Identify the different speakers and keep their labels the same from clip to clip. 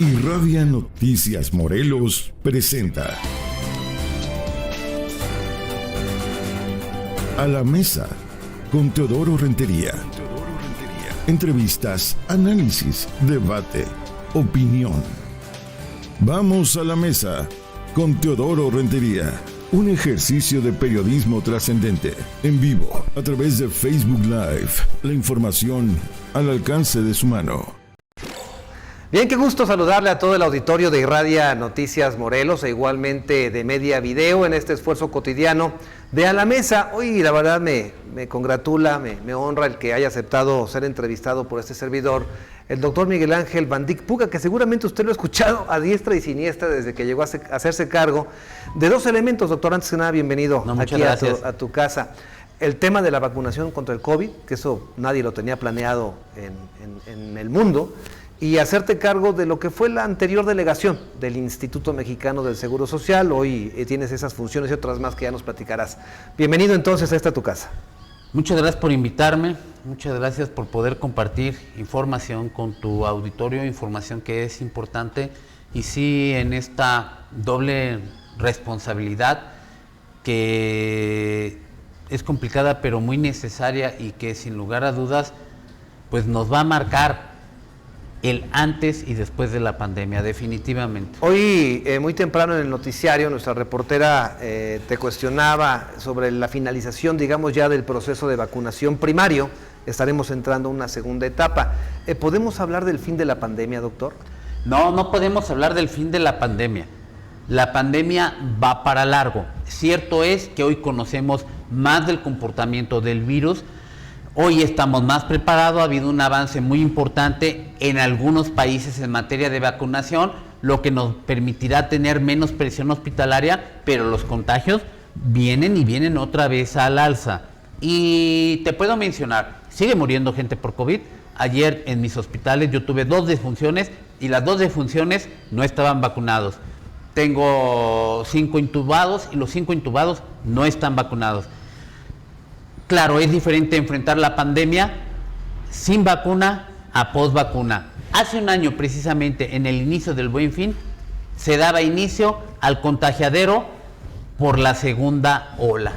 Speaker 1: Irradia Noticias Morelos presenta A la Mesa con Teodoro Rentería. Entrevistas, análisis, debate, opinión. Vamos a la mesa con Teodoro Rentería. Un ejercicio de periodismo trascendente, en vivo, a través de Facebook Live. La información al alcance de su mano.
Speaker 2: Bien, qué gusto saludarle a todo el auditorio de Irradia Noticias Morelos e igualmente de Media Video en este esfuerzo cotidiano de A la Mesa. Hoy la verdad me congratula, me honra el que haya aceptado ser entrevistado por este servidor, el doctor Miguel Ángel Van Dyck Puga, que seguramente usted lo ha escuchado a diestra y siniestra desde que llegó a hacerse cargo de dos elementos. Doctor, antes que nada, bienvenido aquí a tu casa. El tema de la vacunación contra el COVID, que eso nadie lo tenía planeado en el mundo, y hacerte cargo de lo que fue la anterior delegación del Instituto Mexicano del Seguro Social. Hoy tienes esas funciones y otras más que ya nos platicarás. Bienvenido entonces a esta tu casa.
Speaker 3: Muchas gracias por invitarme, muchas gracias por poder compartir información con tu auditorio, información que es importante, y sí, en esta doble responsabilidad que es complicada pero muy necesaria y que sin lugar a dudas pues nos va a marcar el antes y después de la pandemia, definitivamente.
Speaker 2: Hoy, muy temprano en el noticiario, nuestra reportera te cuestionaba sobre la finalización, digamos, ya del proceso de vacunación primario. Estaremos entrando a una segunda etapa. ¿Podemos hablar del fin de la pandemia, doctor?
Speaker 3: No podemos hablar del fin de la pandemia. La pandemia va para largo. Cierto es que hoy conocemos más del comportamiento del virus. Hoy estamos más preparados, ha habido un avance muy importante en algunos países en materia de vacunación, lo que nos permitirá tener menos presión hospitalaria, pero los contagios vienen otra vez al alza. Y te puedo mencionar, sigue muriendo gente por COVID. Ayer en mis hospitales yo tuve 2 defunciones y las 2 defunciones no estaban vacunados. Tengo 5 intubados y los 5 intubados no están vacunados. Claro, es diferente enfrentar la pandemia sin vacuna a post-vacuna. Hace un año, precisamente, en el inicio del Buen Fin, se daba inicio al contagiadero por la segunda ola.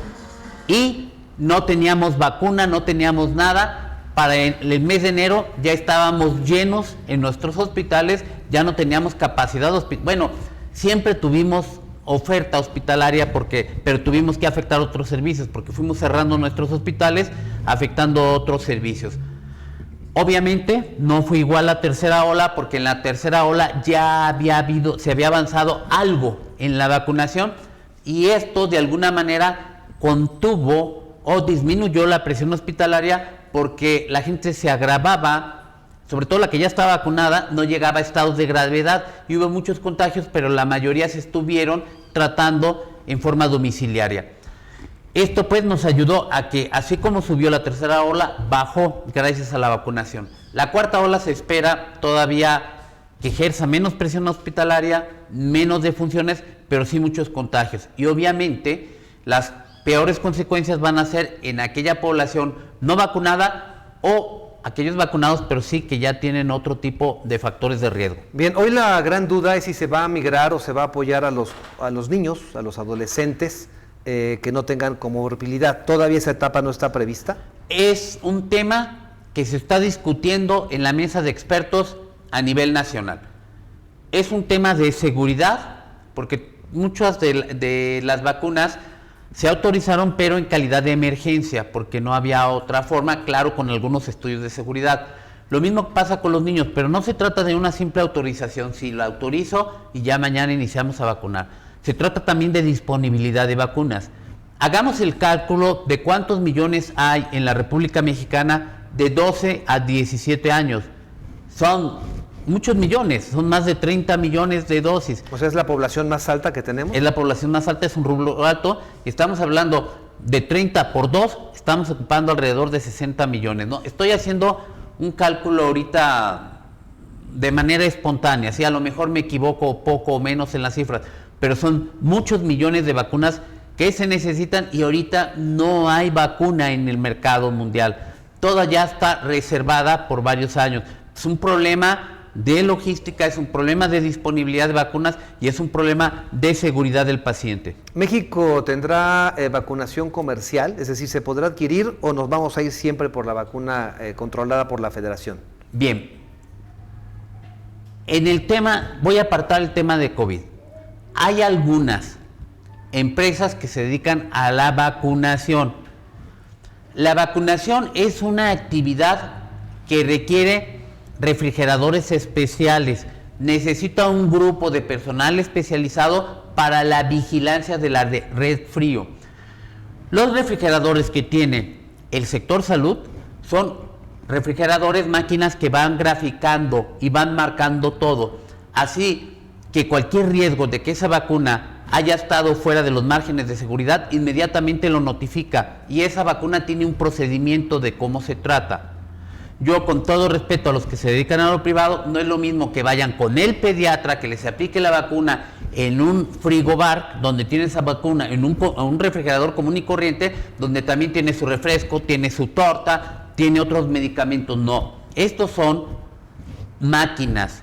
Speaker 3: Y no teníamos vacuna, no teníamos nada. Para el mes de enero ya estábamos llenos en nuestros hospitales, ya no teníamos capacidad hospitalaria. Bueno, siempre tuvimos oferta hospitalaria pero tuvimos que afectar otros servicios porque fuimos cerrando nuestros hospitales, afectando otros servicios. Obviamente no fue igual la tercera ola, porque en la tercera ola ya se había avanzado algo en la vacunación, y esto de alguna manera contuvo o disminuyó la presión hospitalaria, porque la gente se agravaba, sobre todo la que ya estaba vacunada, no llegaba a estados de gravedad y hubo muchos contagios, pero la mayoría se estuvieron tratando en forma domiciliaria. Esto pues nos ayudó a que, así como subió la tercera ola, bajó gracias a la vacunación. La cuarta ola se espera todavía que ejerza menos presión hospitalaria, menos defunciones, pero sí muchos contagios. Y obviamente las peores consecuencias van a ser en aquella población no vacunada o aquellos vacunados, pero sí que ya tienen otro tipo de factores de riesgo.
Speaker 2: Bien, hoy la gran duda es si se va a migrar o se va a apoyar a los niños, a los adolescentes que no tengan comorbilidad. ¿Todavía esa etapa no está prevista?
Speaker 3: Es un tema que se está discutiendo en la mesa de expertos a nivel nacional. Es un tema de seguridad, porque muchas de las vacunas se autorizaron, pero en calidad de emergencia, porque no había otra forma, claro, con algunos estudios de seguridad. Lo mismo pasa con los niños, pero no se trata de una simple autorización, si lo autorizo y ya mañana iniciamos a vacunar. Se trata también de disponibilidad de vacunas. Hagamos el cálculo de cuántos millones hay en la República Mexicana de 12 a 17 años. Son muchos millones, son más de 30 millones de dosis.
Speaker 2: O sea, ¿es la población más alta que tenemos?
Speaker 3: Es la población más alta, es un rubro alto, y estamos hablando de 30 por 2, estamos ocupando alrededor de 60 millones, ¿no? Estoy haciendo un cálculo ahorita de manera espontánea, ¿sí? A lo mejor me equivoco poco o menos en las cifras, pero son muchos millones de vacunas que se necesitan, y ahorita no hay vacuna en el mercado mundial. Toda ya está reservada por varios años. Es un problema de logística, es un problema de disponibilidad de vacunas y es un problema de seguridad del paciente.
Speaker 2: ¿México tendrá vacunación comercial? Es decir, ¿se podrá adquirir o nos vamos a ir siempre por la vacuna controlada por la Federación?
Speaker 3: Bien, en el tema, voy a apartar el tema de COVID. Hay algunas empresas que se dedican a la vacunación. La vacunación es una actividad que requiere refrigeradores especiales. Necesita un grupo de personal especializado para la vigilancia de la red frío. Los refrigeradores que tiene el sector salud son refrigeradores, máquinas que van graficando y van marcando todo. Así que cualquier riesgo de que esa vacuna haya estado fuera de los márgenes de seguridad, inmediatamente lo notifica, y esa vacuna tiene un procedimiento de cómo se trata. Yo, con todo respeto a los que se dedican a lo privado, no es lo mismo que vayan con el pediatra, que les aplique la vacuna en un frigobar, donde tiene esa vacuna, en un refrigerador común y corriente, donde también tiene su refresco, tiene su torta, tiene otros medicamentos. No, estos son máquinas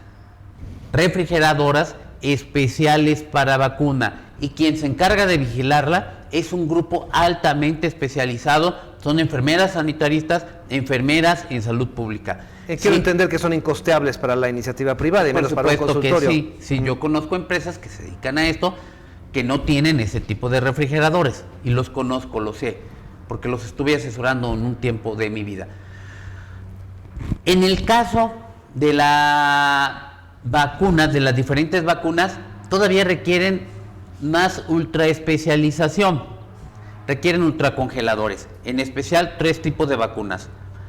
Speaker 3: refrigeradoras especiales para vacuna, y quien se encarga de vigilarla es un grupo altamente especializado, son enfermeras sanitaristas, enfermeras en salud pública.
Speaker 2: Quiero entender que son incosteables para la iniciativa privada y menos para un consultorio.
Speaker 3: Que sí, yo conozco empresas que se dedican a esto, que no tienen ese tipo de refrigeradores, y los conozco, lo sé, porque los estuve asesorando en un tiempo de mi vida. En el caso de la vacunas, de las diferentes vacunas, todavía requieren más ultraespecialización, requieren ultracongeladores, en especial 3 tipos de vacunas.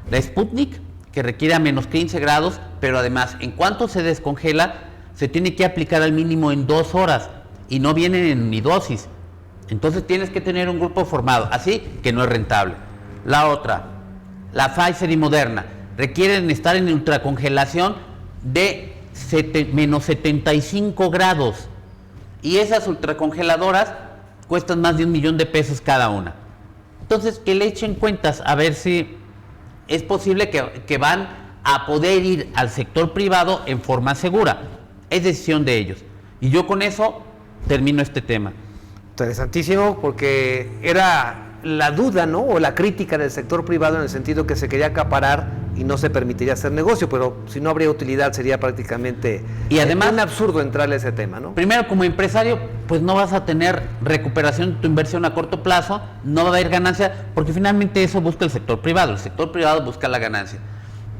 Speaker 3: La Sputnik, que requiere a menos 15 grados, pero además, en cuanto se descongela, se tiene que aplicar al mínimo en 2 horas, y no vienen en unidosis. Entonces tienes que tener un grupo formado, así que no es rentable. La otra, la Pfizer y Moderna, requieren estar en ultracongelación de menos 75 grados, y esas ultracongeladoras cuestan más de $1 millón cada una. Entonces, que le echen cuentas a ver si es posible que van a poder ir al sector privado en forma segura. Es decisión de ellos, y yo con eso termino este tema.
Speaker 2: Interesantísimo, porque era la duda, ¿no?, o la crítica del sector privado, en el sentido que se quería acaparar y no se permitiría hacer negocio, pero si no habría utilidad sería prácticamente un absurdo entrarle a ese tema, ¿no?
Speaker 3: Primero, como empresario, pues no vas a tener recuperación de tu inversión a corto plazo, no va a haber ganancia, porque finalmente eso busca el sector privado busca la ganancia.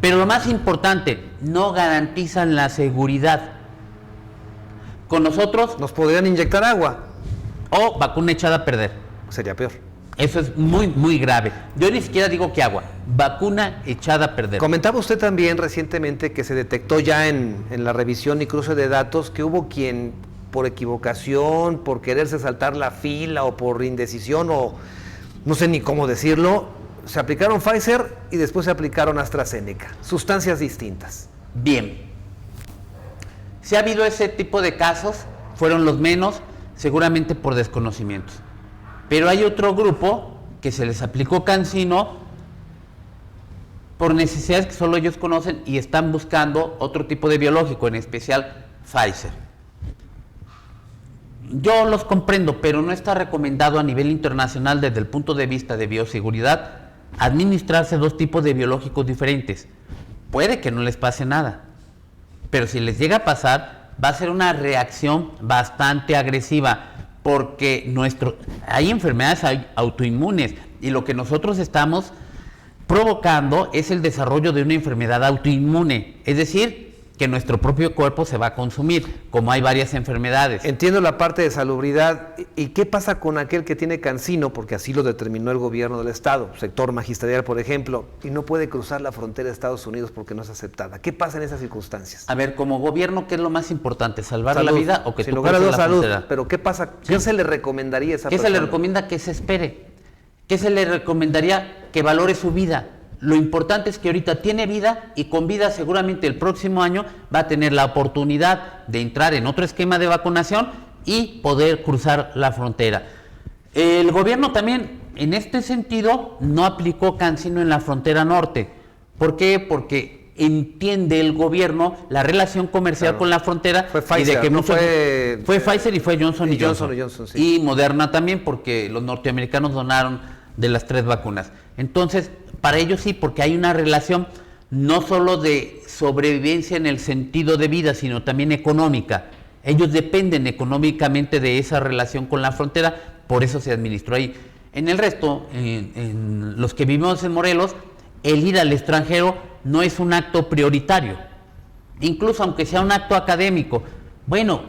Speaker 3: Pero lo más importante, no garantizan la seguridad. Con nosotros
Speaker 2: nos podrían inyectar agua
Speaker 3: o vacuna echada a perder.
Speaker 2: Sería peor.
Speaker 3: Eso es muy, muy grave. Yo ni siquiera digo que agua, vacuna echada a perder.
Speaker 2: Comentaba usted también recientemente que se detectó ya en la revisión y cruce de datos que hubo quien, por equivocación, por quererse saltar la fila o por indecisión, o no sé ni cómo decirlo, se aplicaron Pfizer y después se aplicaron AstraZeneca. Sustancias distintas.
Speaker 3: Bien. Si ha habido ese tipo de casos, fueron los menos, seguramente por desconocimientos. Pero hay otro grupo que se les aplicó CanSino por necesidades que solo ellos conocen y están buscando otro tipo de biológico, en especial Pfizer. Yo los comprendo, pero no está recomendado a nivel internacional, desde el punto de vista de bioseguridad, administrarse 2 tipos de biológicos diferentes. Puede que no les pase nada, pero si les llega a pasar, va a ser una reacción bastante agresiva, porque hay enfermedades autoinmunes, y lo que nosotros estamos provocando es el desarrollo de una enfermedad autoinmune, es decir, que nuestro propio cuerpo se va a consumir, como hay varias enfermedades.
Speaker 2: Entiendo la parte de salubridad. ¿Y qué pasa con aquel que tiene CanSino, porque así lo determinó el gobierno del estado, sector magisterial, por ejemplo, y no puede cruzar la frontera de Estados Unidos porque no es aceptada? ¿Qué pasa en esas circunstancias?
Speaker 3: A ver, como gobierno, ¿qué es lo más importante? ¿Salvar la vida o que
Speaker 2: sin lugar a dudas, salud? Pero ¿qué pasa? ¿Qué se le recomendaría a esa persona?
Speaker 3: ¿Qué se le recomienda? Que se espere. ¿Qué se le recomendaría? Que valore su vida. Lo importante es que ahorita tiene vida, y con vida seguramente el próximo año va a tener la oportunidad de entrar en otro esquema de vacunación y poder cruzar la frontera. El gobierno también, en este sentido, no aplicó CanSino en la frontera norte. ¿Por qué? Porque entiende el gobierno la relación comercial con la frontera.
Speaker 2: Fue Pfizer,
Speaker 3: y de que
Speaker 2: no
Speaker 3: fue Pfizer y fue Johnson y Johnson.
Speaker 2: Sí.
Speaker 3: Y Moderna también, porque los norteamericanos donaron de las 3 vacunas. Entonces, para ellos sí, porque hay una relación no solo de sobrevivencia en el sentido de vida, sino también económica. Ellos dependen económicamente de esa relación con la frontera, por eso se administró ahí. En el resto, en los que vivimos en Morelos, el ir al extranjero no es un acto prioritario, incluso aunque sea un acto académico. Bueno,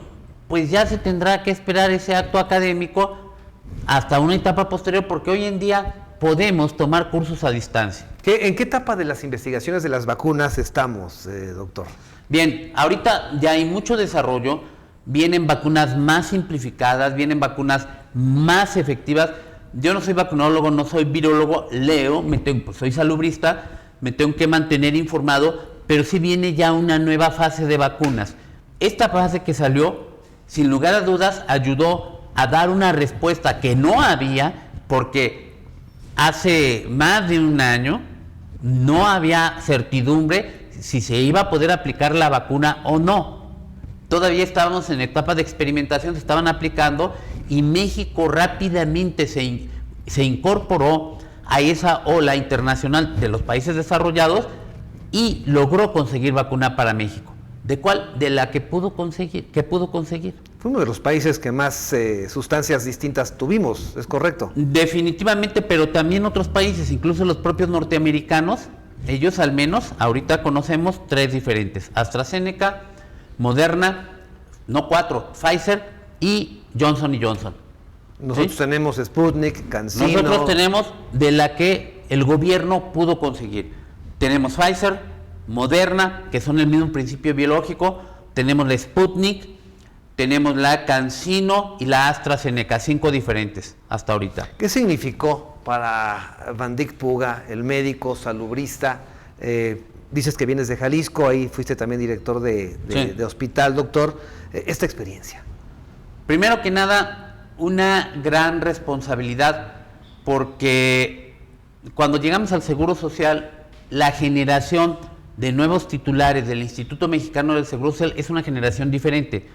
Speaker 3: pues ya se tendrá que esperar ese acto académico hasta una etapa posterior, porque hoy en día podemos tomar cursos a distancia.
Speaker 2: ¿En qué etapa de las investigaciones de las vacunas estamos, doctor?
Speaker 3: Bien, ahorita ya hay mucho desarrollo, vienen vacunas más simplificadas, vienen vacunas más efectivas. Yo no soy vacunólogo, no soy virólogo, leo, pues soy salubrista, me tengo que mantener informado, pero sí viene ya una nueva fase de vacunas. Esta fase que salió, sin lugar a dudas, ayudó a dar una respuesta que no había, porque hace más de un año no había certidumbre si se iba a poder aplicar la vacuna o no. Todavía estábamos en etapa de experimentación, se estaban aplicando, y México rápidamente se incorporó a esa ola internacional de los países desarrollados y logró conseguir vacuna para México. ¿De la que pudo conseguir?
Speaker 2: Fue uno de los países que más sustancias distintas tuvimos, ¿es correcto?
Speaker 3: Definitivamente, pero también otros países, incluso los propios norteamericanos, ellos al menos ahorita conocemos 3 diferentes: AstraZeneca, Moderna, no 4, Pfizer y Johnson y Johnson.
Speaker 2: Nosotros tenemos Sputnik, CanSino.
Speaker 3: Nosotros tenemos de la que el gobierno pudo conseguir. Tenemos Pfizer, Moderna, que son el mismo principio biológico, tenemos la Sputnik, tenemos la CanSino y la AstraZeneca, 5 diferentes hasta ahorita.
Speaker 2: ¿Qué significó para Van Dyck Puga, el médico salubrista? Dices que vienes de Jalisco, ahí fuiste también director de hospital, doctor. Esta experiencia.
Speaker 3: Primero que nada, una gran responsabilidad, porque cuando llegamos al Seguro Social, la generación de nuevos titulares del Instituto Mexicano del Seguro Social es una generación diferente,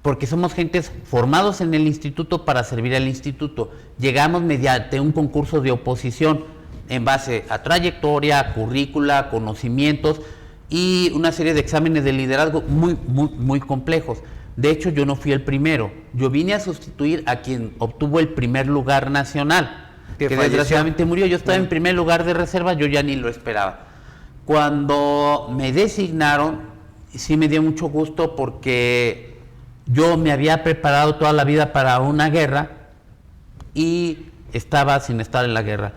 Speaker 3: porque somos gentes formados en el instituto para servir al instituto. Llegamos mediante un concurso de oposición en base a trayectoria, currícula, conocimientos y una serie de exámenes de liderazgo muy complejos. De hecho, yo no fui el primero, yo vine a sustituir a quien obtuvo el primer lugar nacional, que desgraciadamente murió. Yo estaba en primer lugar de reserva, yo ya ni lo esperaba. Cuando me designaron, sí me dio mucho gusto, porque yo me había preparado toda la vida para una guerra y estaba sin estar en la guerra.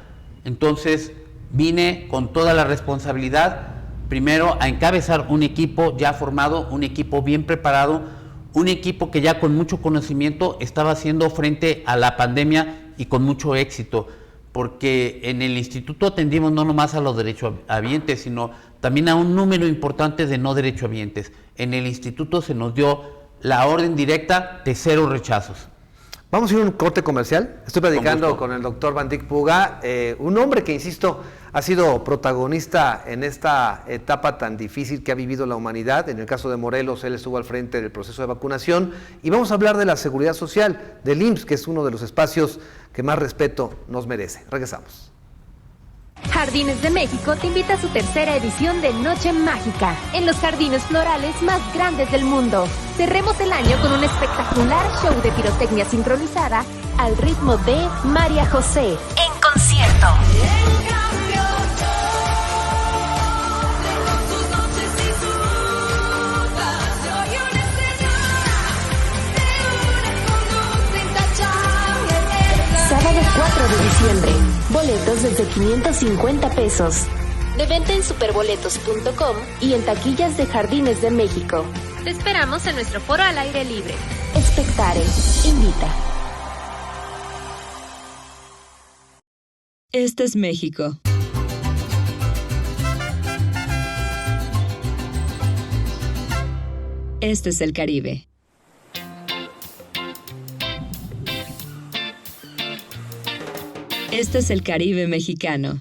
Speaker 3: Entonces vine con toda la responsabilidad, primero a encabezar un equipo ya formado, un equipo bien preparado, un equipo que ya con mucho conocimiento estaba haciendo frente a la pandemia y con mucho éxito, porque en el instituto atendimos no nomás a los derechohabientes, sino también a un número importante de no derechohabientes. En el instituto se nos dio la orden directa de 0 rechazos.
Speaker 2: Vamos a ir a un corte comercial. Estoy platicando con el doctor Van Dyck Puga, un hombre que, insisto, ha sido protagonista en esta etapa tan difícil que ha vivido la humanidad. En el caso de Morelos, él estuvo al frente del proceso de vacunación. Y vamos a hablar de la seguridad social, del IMSS, que es uno de los espacios que más respeto nos merece. Regresamos.
Speaker 4: Jardines de México te invita a su 3ª edición de Noche Mágica, en los jardines florales más grandes del mundo. Cerremos el año con un espectacular show de pirotecnia sincronizada al ritmo de María José en concierto. Sábado 4 de diciembre. Boletos desde 550 pesos. De venta en superboletos.com y en taquillas de Jardines de México. Te esperamos en nuestro foro al aire libre. Espectare invita.
Speaker 5: Este es México. Este es el Caribe. Este es el Caribe mexicano.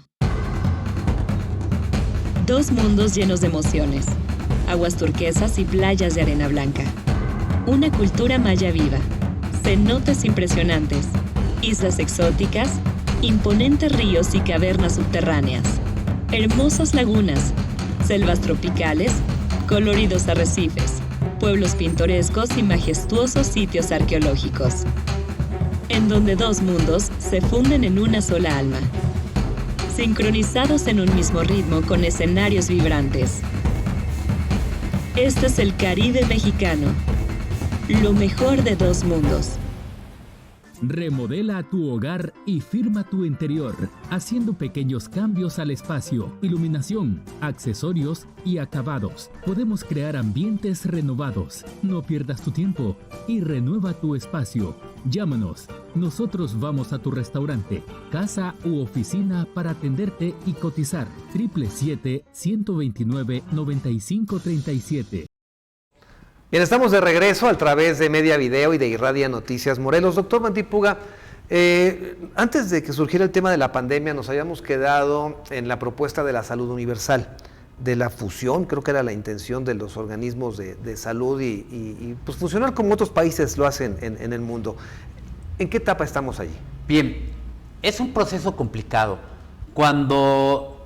Speaker 5: 2 mundos llenos de emociones, aguas turquesas y playas de arena blanca. Una cultura maya viva, cenotes impresionantes, islas exóticas, imponentes ríos y cavernas subterráneas, hermosas lagunas, selvas tropicales, coloridos arrecifes, pueblos pintorescos y majestuosos sitios arqueológicos, en donde 2 mundos se funden en una sola alma, sincronizados en un mismo ritmo con escenarios vibrantes. Este es el Caribe mexicano, lo mejor de 2 mundos.
Speaker 6: Remodela tu hogar y firma tu interior, haciendo pequeños cambios al espacio, iluminación, accesorios y acabados. Podemos crear ambientes renovados. No pierdas tu tiempo y renueva tu espacio. Llámanos. Nosotros vamos a tu restaurante, casa u oficina para atenderte y cotizar. 777-129-9537.
Speaker 2: Bien, estamos de regreso a través de Media Video y de Irradia Noticias Morelos. Doctor Mantipuga, antes de que surgiera el tema de la pandemia, nos habíamos quedado en la propuesta de la salud universal, de la fusión, creo que era la intención de los organismos de salud y pues funcionar como otros países lo hacen en el mundo. ¿En qué etapa estamos allí?
Speaker 3: Bien, es un proceso complicado. Cuando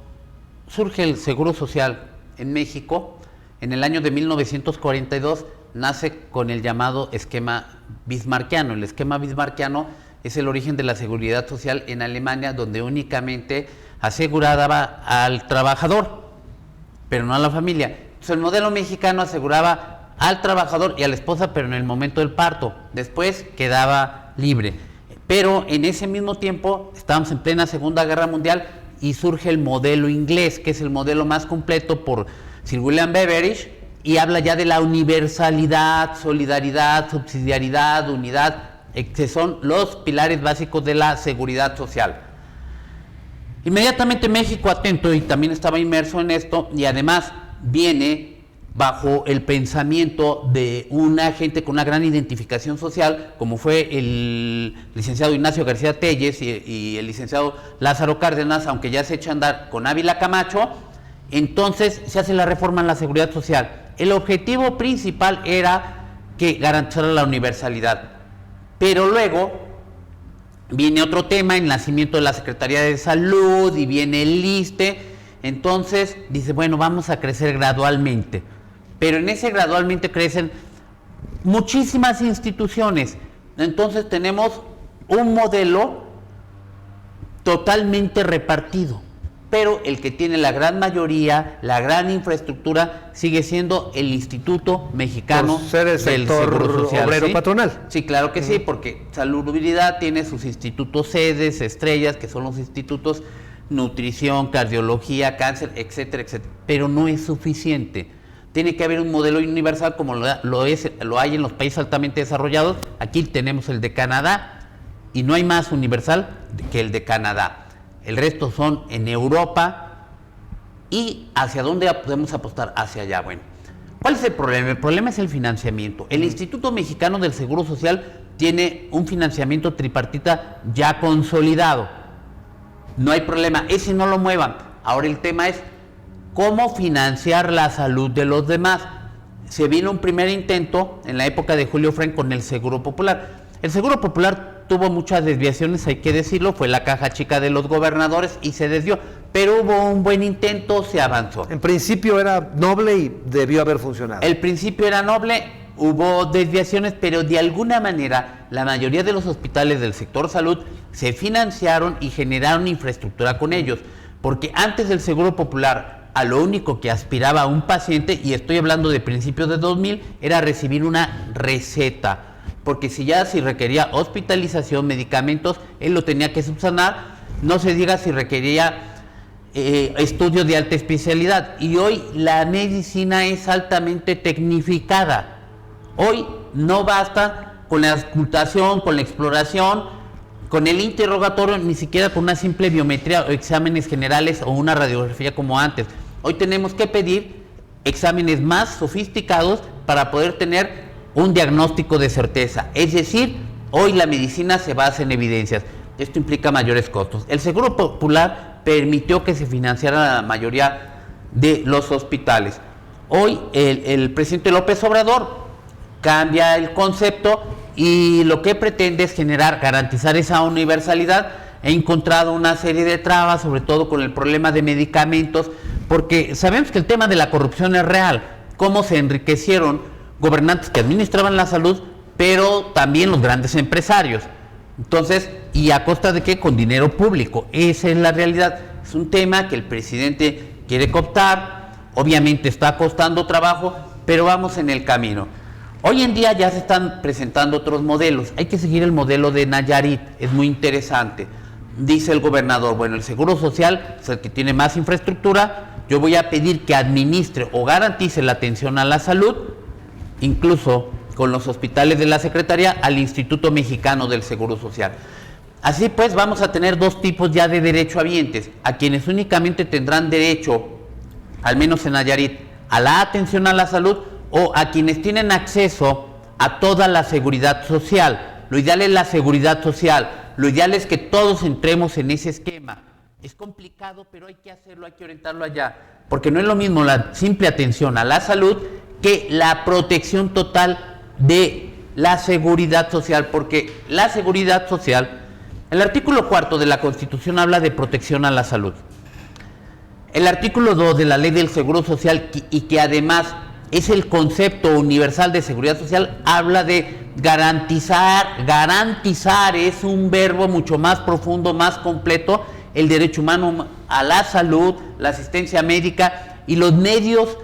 Speaker 3: surge el Seguro Social en México, en el año de 1942 nace con el llamado esquema bismarckiano. El esquema bismarckiano es el origen de la seguridad social en Alemania, donde únicamente aseguraba al trabajador, pero no a la familia. Entonces el modelo mexicano aseguraba al trabajador y a la esposa, pero en el momento del parto. Después quedaba libre. Pero en ese mismo tiempo estábamos en plena Segunda Guerra Mundial y surge el modelo inglés, que es el modelo más completo por Sir William Beveridge, y habla ya de la universalidad, solidaridad, subsidiariedad, unidad, que son los pilares básicos de la seguridad social. Inmediatamente México atento y también estaba inmerso en esto, y además viene bajo el pensamiento de una gente con una gran identificación social, como fue el licenciado Ignacio García Telles y el licenciado Lázaro Cárdenas, aunque ya se echa a andar con Ávila Camacho. Entonces se hace la reforma en la seguridad social. El objetivo principal era que garantizara la universalidad. Pero luego viene otro tema, el nacimiento de la Secretaría de Salud, y viene el ISSSTE. Entonces dice, bueno, vamos a crecer gradualmente. Pero en ese gradualmente crecen muchísimas instituciones. Entonces tenemos un modelo totalmente repartido. Pero el que tiene la gran mayoría, la gran infraestructura, sigue siendo el Instituto Mexicano del Seguro Social.
Speaker 2: Obrero
Speaker 3: ¿sí?
Speaker 2: Patronal.
Speaker 3: Sí, claro que sí, porque Salubridad tiene sus institutos sedes, estrellas, que son los institutos nutrición, cardiología, cáncer, etcétera, etcétera. Pero no es suficiente. Tiene que haber un modelo universal como lo hay en los países altamente desarrollados. Aquí tenemos el de Canadá y no hay más universal que el de Canadá. El resto son en Europa. ¿Y hacia dónde podemos apostar? Hacia allá. Bueno, ¿cuál es el problema? El problema es el financiamiento. El Instituto Mexicano del Seguro Social tiene un financiamiento tripartita ya consolidado. No hay problema, ese no lo muevan. Ahora el tema es cómo financiar la salud de los demás. Se vino un primer intento en la época de Julio Frenk con el Seguro Popular. El Seguro Popular tuvo muchas desviaciones, hay que decirlo, fue la caja chica de los gobernadores y se desvió, pero hubo un buen intento, se avanzó.
Speaker 2: En principio era noble y debió haber funcionado.
Speaker 3: El principio era noble, hubo desviaciones, pero de alguna manera la mayoría de los hospitales del sector salud se financiaron y generaron infraestructura con ellos, porque antes del Seguro Popular a lo único que aspiraba un paciente, y estoy hablando de principios de 2000, era recibir una receta. Porque si requería hospitalización, medicamentos, él lo tenía que subsanar, no se diga si requería estudios de alta especialidad. Y hoy la medicina es altamente tecnificada. Hoy no basta con la auscultación, con la exploración, con el interrogatorio, ni siquiera con una simple biometría o exámenes generales o una radiografía como antes. Hoy tenemos que pedir exámenes más sofisticados para poder tener un diagnóstico de certeza, es decir, hoy la medicina se basa en evidencias. Esto implica mayores costos. El Seguro Popular permitió que se financiara la mayoría de los hospitales. Hoy el presidente López Obrador cambia el concepto y lo que pretende es garantizar esa universalidad. He encontrado una serie de trabas, sobre todo con el problema de medicamentos, porque sabemos que el tema de la corrupción es real, cómo se enriquecieron gobernantes que administraban la salud, pero también los grandes empresarios. Entonces, ¿y a costa de qué? Con dinero público. Esa es la realidad. Es un tema que el presidente quiere cooptar, obviamente está costando trabajo, pero vamos en el camino. Hoy en día ya se están presentando otros modelos. Hay que seguir el modelo de Nayarit, es muy interesante. Dice el gobernador, bueno, el Seguro Social es el que tiene más infraestructura, yo voy a pedir que administre o garantice la atención a la salud, incluso con los hospitales de la Secretaría, al Instituto Mexicano del Seguro Social. Así pues, vamos a tener dos tipos ya de derechohabientes, a quienes únicamente tendrán derecho, al menos en Nayarit, a la atención a la salud, o a quienes tienen acceso a toda la seguridad social. Lo ideal es la seguridad social, lo ideal es que todos entremos en ese esquema. Es complicado, pero hay que hacerlo, hay que orientarlo allá, porque no es lo mismo la simple atención a la salud que la protección total de la seguridad social, porque la seguridad social, el artículo 4 de la Constitución habla de protección a la salud. El artículo 2 de la Ley del Seguro Social, y que además es el concepto universal de seguridad social, habla de garantizar. Garantizar es un verbo mucho más profundo, más completo, el derecho humano a la salud, la asistencia médica y los medios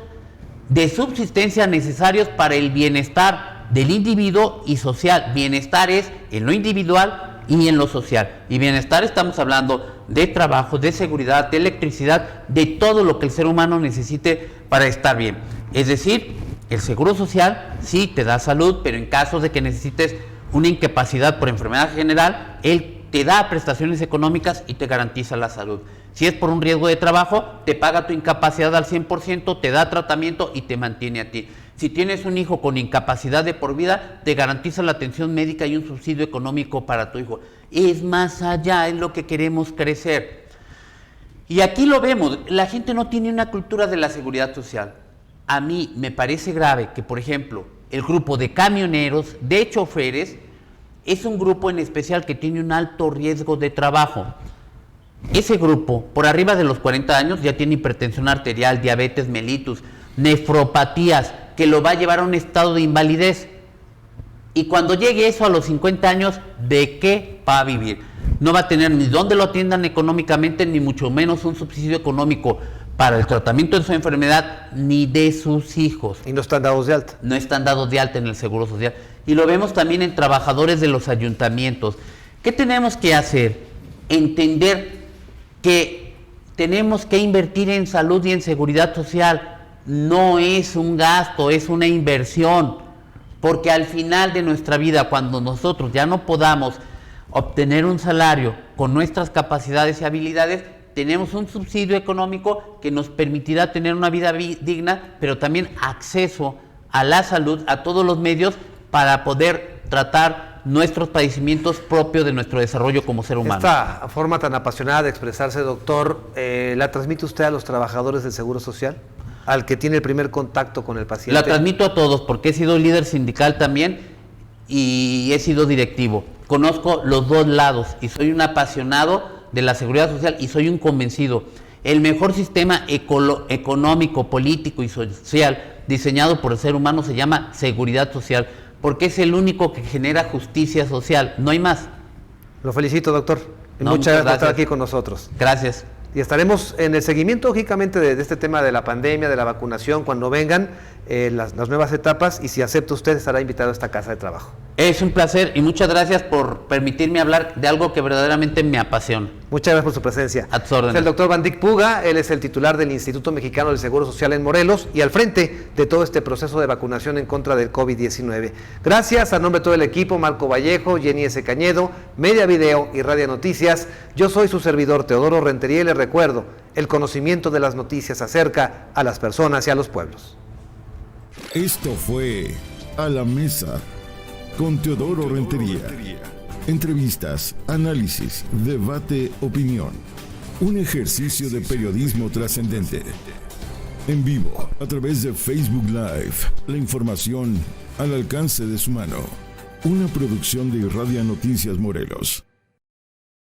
Speaker 3: de subsistencia necesarios para el bienestar del individuo y social. Bienestar es en lo individual y en lo social. Y bienestar estamos hablando de trabajo, de seguridad, de electricidad, de todo lo que el ser humano necesite para estar bien. Es decir, el Seguro Social sí te da salud, pero en caso de que necesites una incapacidad por enfermedad general, él te da prestaciones económicas y te garantiza la salud. Si es por un riesgo de trabajo, te paga tu incapacidad al 100%, te da tratamiento y te mantiene a ti. Si tienes un hijo con incapacidad de por vida, te garantiza la atención médica y un subsidio económico para tu hijo. Es más allá, es lo que queremos crecer. Y aquí lo vemos, la gente no tiene una cultura de la seguridad social. A mí me parece grave que, por ejemplo, el grupo de camioneros, de choferes, es un grupo en especial que tiene un alto riesgo de trabajo. Ese grupo, por arriba de los 40 años, ya tiene hipertensión arterial, diabetes mellitus, nefropatías, que lo va a llevar a un estado de invalidez. Y cuando llegue eso a los 50 años, ¿de qué va a vivir? No va a tener ni dónde lo atiendan económicamente, ni mucho menos un subsidio económico para el tratamiento de su enfermedad, ni de sus hijos.
Speaker 2: Y no están dados de alta.
Speaker 3: No están dados de alta en el Seguro Social. Y lo vemos también en trabajadores de los ayuntamientos. ¿Qué tenemos que hacer? Entender que tenemos que invertir en salud y en seguridad social. No es un gasto, es una inversión. Porque al final de nuestra vida, cuando nosotros ya no podamos obtener un salario con nuestras capacidades y habilidades, tenemos un subsidio económico que nos permitirá tener una vida digna, pero también acceso a la salud, a todos los medios para poder tratar nuestros padecimientos propios de nuestro desarrollo como ser humano.
Speaker 2: Esta forma tan apasionada de expresarse, doctor, ¿la transmite usted a los trabajadores del Seguro Social? ¿Al que tiene el primer contacto con el paciente?
Speaker 3: La transmito a todos porque he sido líder sindical también y he sido directivo. Conozco los dos lados y soy un apasionado de la seguridad social y soy un convencido. El mejor sistema económico, político y social diseñado por el ser humano se llama seguridad social, porque es el único que genera justicia social, no hay más.
Speaker 2: Lo felicito, doctor. Muchas gracias por estar aquí con nosotros.
Speaker 3: Gracias.
Speaker 2: Y estaremos en el seguimiento, lógicamente, de este tema de la pandemia, de la vacunación, cuando vengan las nuevas etapas, y si acepta usted, estará invitado a esta casa de trabajo.
Speaker 3: Es un placer y muchas gracias por permitirme hablar de algo que verdaderamente me apasiona.
Speaker 2: Muchas gracias por su presencia.
Speaker 3: A tus órdenes.
Speaker 2: Es el doctor Bandic Puga, él es el titular del Instituto Mexicano del Seguro Social en Morelos y al frente de todo este proceso de vacunación en contra del COVID-19. Gracias, a nombre de todo el equipo, Marco Vallejo, Jenny S. Cañedo, Media Video y Radio Noticias. Yo soy su servidor Teodoro Rentería y les recuerdo, el conocimiento de las noticias acerca a las personas y a los pueblos.
Speaker 1: Esto fue A la Mesa con Teodoro Rentería. Entrevistas, análisis, debate, opinión. Un ejercicio de periodismo trascendente. En vivo, a través de Facebook Live. La información al alcance de su mano. Una producción de Irradia Noticias Morelos.